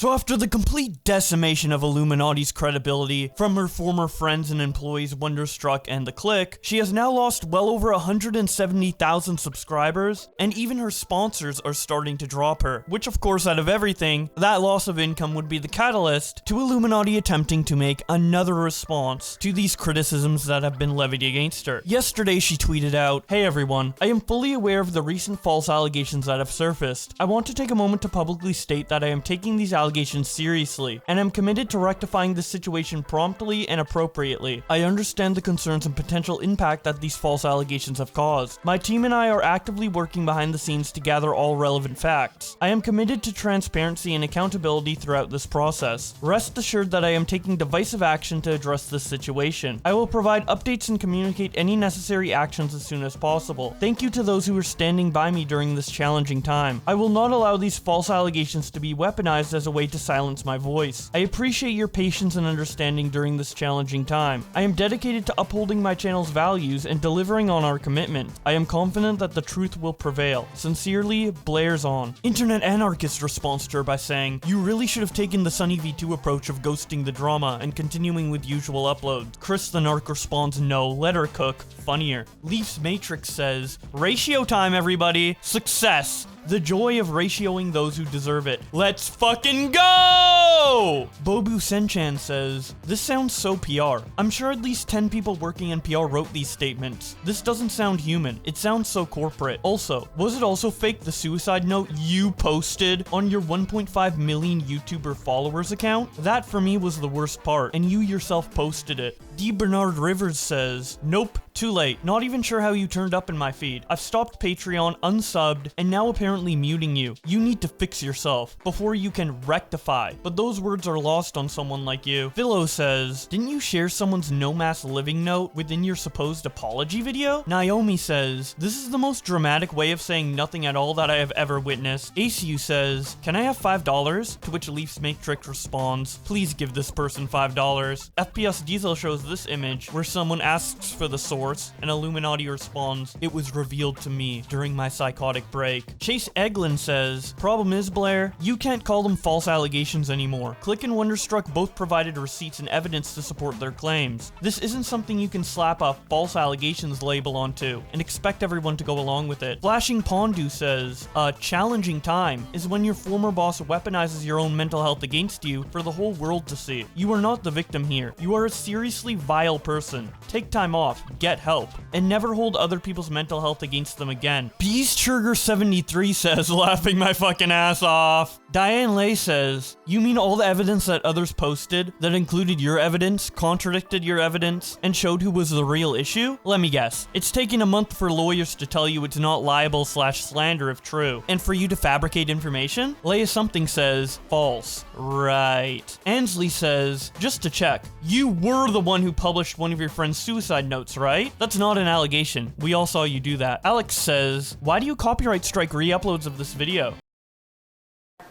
So after the complete decimation of Illuminauti's credibility from her former friends and employees Wonderstruck and The Click, she has now lost well over 170,000 subscribers, and even her sponsors are starting to drop her, which of course out of everything, that loss of income would be the catalyst to Illuminaughtii attempting to make another response to these criticisms that have been levied against her. Yesterday she tweeted out, "Hey everyone, I am fully aware of the recent false allegations that have surfaced. I want to take a moment to publicly state that I am taking these allegations seriously, and am committed to rectifying this situation promptly and appropriately. I understand the concerns and potential impact that these false allegations have caused. My team and I are actively working behind the scenes to gather all relevant facts. I am committed to transparency and accountability throughout this process. Rest assured that I am taking decisive action to address this situation. I will provide updates and communicate any necessary actions as soon as possible. Thank you to those who are standing by me during this challenging time. I will not allow these false allegations to be weaponized as a way to silence my voice. I appreciate your patience and understanding during this challenging time. I am dedicated to upholding my channel's values and delivering on our commitment. I am confident that the truth will prevail. Sincerely, Blair's on." Internet Anarchist responds to her by saying, "You really should have taken the Sunny V2 approach of ghosting the drama and continuing with usual uploads." Chris the Narc responds, "No, let her cook. Funnier." Leaf's Matrix says, "Ratio time, everybody. Success. The joy of ratioing those who deserve it. Let's fucking go!" Bobu Senchan says, "This sounds so PR. I'm sure at least 10 people working in PR wrote these statements. This doesn't sound human. It sounds so corporate. Also, was it also fake the suicide note you posted on your 1.5 million YouTuber followers account? That for me was the worst part, and you yourself posted it." D. Bernard Rivers says, "Nope, too late. Not even sure how you turned up in my feed. I've stopped Patreon, unsubbed, and now apparently muting you. You need to fix yourself before you can rectify." But those words are lost on someone like you. Philo says, "Didn't you share someone's no mass living note within your supposed apology video?" Naomi says, "This is the most dramatic way of saying nothing at all that I have ever witnessed." ACU says, "Can I have $5? To which Leaf's Matrix responds, "Please give this person $5. FPS Diesel shows this image where someone asks for the source and Illuminaughtii responds, "It was revealed to me during my psychotic break." Chase Eglin says, "Problem is, Blair, you can't call them false allegations anymore. Click and Wonderstruck both provided receipts and evidence to support their claims. This isn't something you can slap a false allegations label onto and expect everyone to go along with it." Flashing Pondu says, "A challenging time is when your former boss weaponizes your own mental health against you for the whole world to see. You are not the victim here. You are a seriously vile person. Take time off, get help, and never hold other people's mental health against them again." Beastsugar73 says, laughing my fucking ass off. Diane Lay says, "You mean all the evidence that others posted that included your evidence, contradicted your evidence, and showed who was the real issue? Let me guess. It's taken a month for lawyers to tell you it's not libel/slander if true, and for you to fabricate information?" Leia Something says, "False." Right. Ansley says, "Just to check, you were the one who published one of your friend's suicide notes, right? That's not an allegation. We all saw you do that." Alex says, "Why do you copyright strike re-uploads of this video?"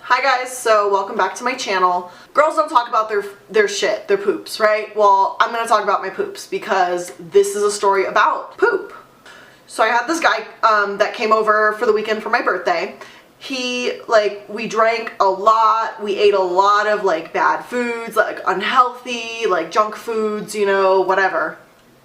Hi guys, so welcome back to my channel. Girls don't talk about their shit, their poops, right? Well, I'm gonna talk about my poops because this is a story about poop. So I had this guy that came over for the weekend for my birthday. We drank a lot, we ate a lot of bad foods, unhealthy, junk foods, you know, whatever.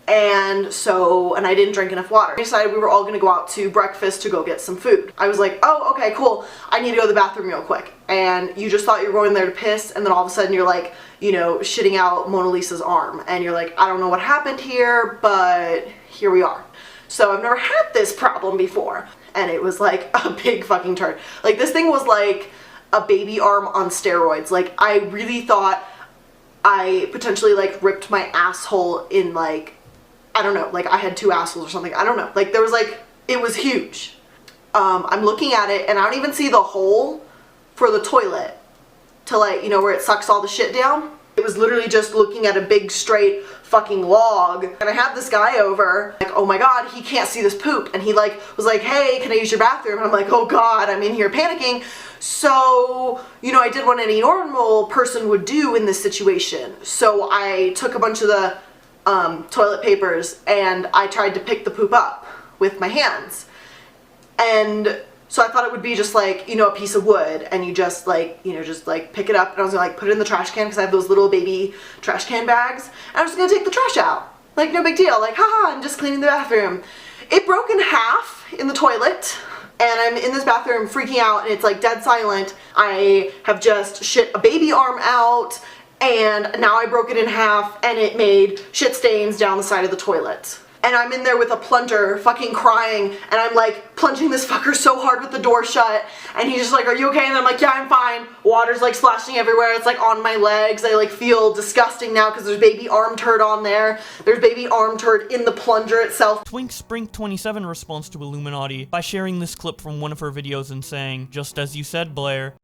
And I didn't drink enough water. We decided we were all gonna go out to breakfast to go get some food. I was like, oh, okay, cool. I need to go to the bathroom real quick. And you just thought you were going there to piss, and then all of a sudden you're like, you know, shitting out Mona Lisa's arm. And you're like, I don't know what happened here, but here we are. So I've never had this problem before. And it was like a big fucking turd. Like, this thing was like a baby arm on steroids. Like, I really thought I potentially ripped my asshole in I don't know, I had two assholes or something. I don't know. There was it was huge. I'm looking at it and I don't even see the hole for the toilet to you know, where it sucks all the shit down. It was literally just looking at a big straight fucking log. And I had this guy over, oh my god, he can't see this poop. And he was like, hey, can I use your bathroom? And I'm like, oh god, I'm in here panicking. So, you know, I did what any normal person would do in this situation. So I took a bunch of the toilet papers and I tried to pick the poop up with my hands. And So I thought it would be just like, you know, a piece of wood, and you just like, you know, just like pick it up, and I was gonna like put it in the trash can because I have those little baby trash can bags, and I was gonna take the trash out. Like, no big deal, like, haha, I'm just cleaning the bathroom. It broke in half in the toilet, and I'm in this bathroom freaking out, and it's like dead silent. I have just shit a baby arm out, and now I broke it in half, and it made shit stains down the side of the toilet. And I'm in there with a plunger, fucking crying, and I'm like plunging this fucker so hard with the door shut, and he's just like, are you okay? And I'm like, yeah, I'm fine. Water's like splashing everywhere, it's like on my legs. I like feel disgusting now because there's baby arm turd on there. There's baby arm turd in the plunger itself. Twink Sprink 27 responds to Illuminaughtii by sharing this clip from one of her videos and saying, just as you said, Blair.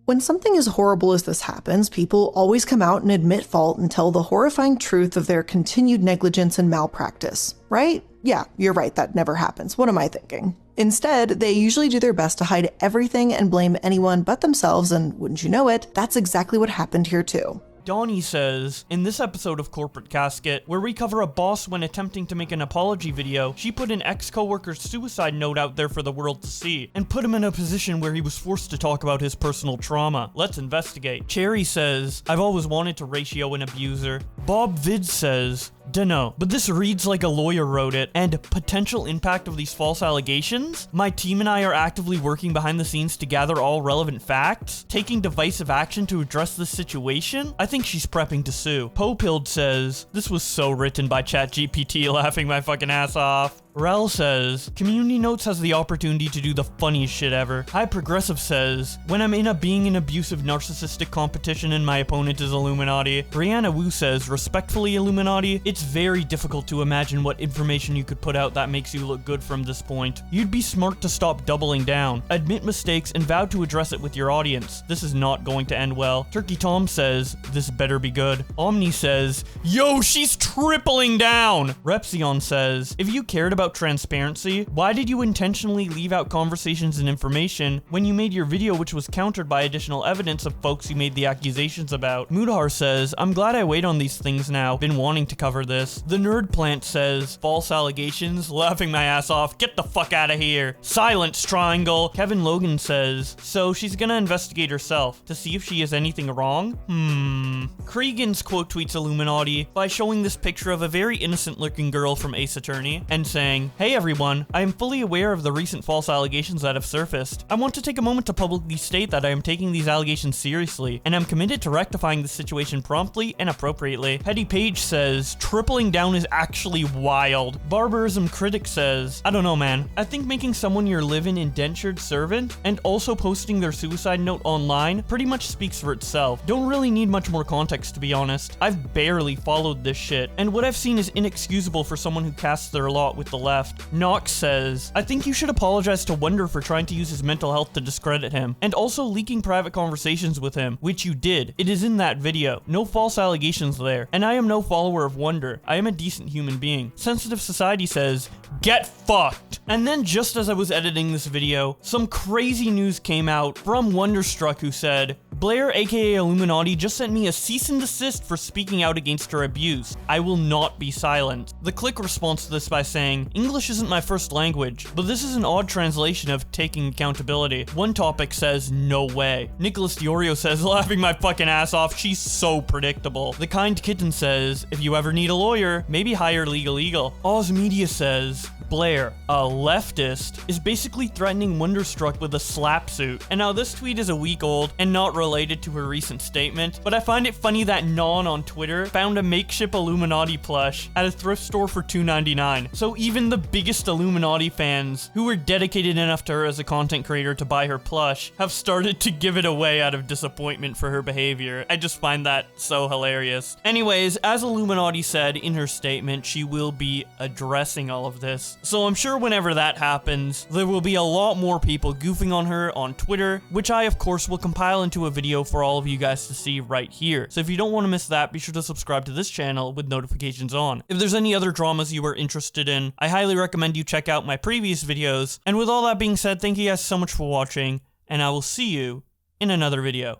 When something as horrible as this happens, people always come out and admit fault and tell the horrifying truth of their continued negligence and malpractice, right? Yeah, you're right, that never happens. What am I thinking? Instead, they usually do their best to hide everything and blame anyone but themselves, and wouldn't you know it, that's exactly what happened here too. Donnie says, in this episode of Corporate Casket, where we cover a boss when attempting to make an apology video, she put an ex-coworker's suicide note out there for the world to see, and put him in a position where he was forced to talk about his personal trauma. Let's investigate. Cherry says, I've always wanted to ratio an abuser. Bob Vid says, dunno, but this reads like a lawyer wrote it, and potential impact of these false allegations? My team and I are actively working behind the scenes to gather all relevant facts, taking divisive action to address this situation? I think she's prepping to sue. Popilled says, this was so written by ChatGPT, laughing my fucking ass off. Rel says, Community Notes has the opportunity to do the funniest shit ever. High Progressive says, when I'm in a being an abusive narcissistic competition and my opponent is Illuminaughtii. Brianna Wu says, respectfully Illuminaughtii, it's very difficult to imagine what information you could put out that makes you look good from this point. You'd be smart to stop doubling down, admit mistakes, and vow to address it with your audience. This is not going to end well. Turkey Tom says, this better be good. Omni says, yo, she's tripling down! Repsion says, if you cared about transparency, why did you intentionally leave out conversations and information when you made your video, which was countered by additional evidence of folks you made the accusations about? Mudhar says, I'm glad I wait on these things now, been wanting to cover this. The Nerd Plant says, false allegations, laughing my ass off, get the fuck out of here. Silence Triangle. Kevin Logan says, so she's gonna investigate herself to see if she has anything wrong? Cregan's quote tweets Illuminaughtii by showing this picture of a very innocent looking girl from Ace Attorney and saying, hey everyone, I am fully aware of the recent false allegations that have surfaced. I want to take a moment to publicly state that I am taking these allegations seriously, and I'm committed to rectifying the situation promptly and appropriately. Petty Page says, tripling down is actually wild. Barbarism Critic says, I don't know man, I think making someone your live-in indentured servant and also posting their suicide note online pretty much speaks for itself. Don't really need much more context to be honest. I've barely followed this shit, and what I've seen is inexcusable for someone who casts their lot with the left. Knox says, I think you should apologize to Wonder for trying to use his mental health to discredit him, and also leaking private conversations with him, which you did. It is in that video. No false allegations there. And I am no follower of Wonder. I am a decent human being. Sensitive Society says, get fucked. And then just as I was editing this video, some crazy news came out from Wonderstruck who said, Blair aka Illuminaughtii just sent me a cease and desist for speaking out against her abuse. I will not be silent. The Click responds to this by saying, English isn't my first language, but this is an odd translation of taking accountability. One topic says, no way. Nicholas Diorio says, laughing my fucking ass off, she's so predictable. The Kind Kitten says, if you ever need a lawyer, maybe hire Legal Eagle. Oz Media says, Blair, a leftist, is basically threatening Wonderstruck with a slap suit. And now this tweet is a week old and not related to her recent statement, but I find it funny that Non on Twitter found a makeshift Illuminaughtii plush at a thrift store for $2.99. So even the biggest Illuminaughtii fans, who were dedicated enough to her as a content creator to buy her plush, have started to give it away out of disappointment for her behavior. I just find that so hilarious. Anyways, as Illuminaughtii said in her statement, she will be addressing all of this. So I'm sure whenever that happens, there will be a lot more people goofing on her on Twitter, which I of course will compile into a video for all of you guys to see right here. So if you don't want to miss that, be sure to subscribe to this channel with notifications on. If there's any other dramas you are interested in, I highly recommend you check out my previous videos. And with all that being said, thank you guys so much for watching, and I will see you in another video.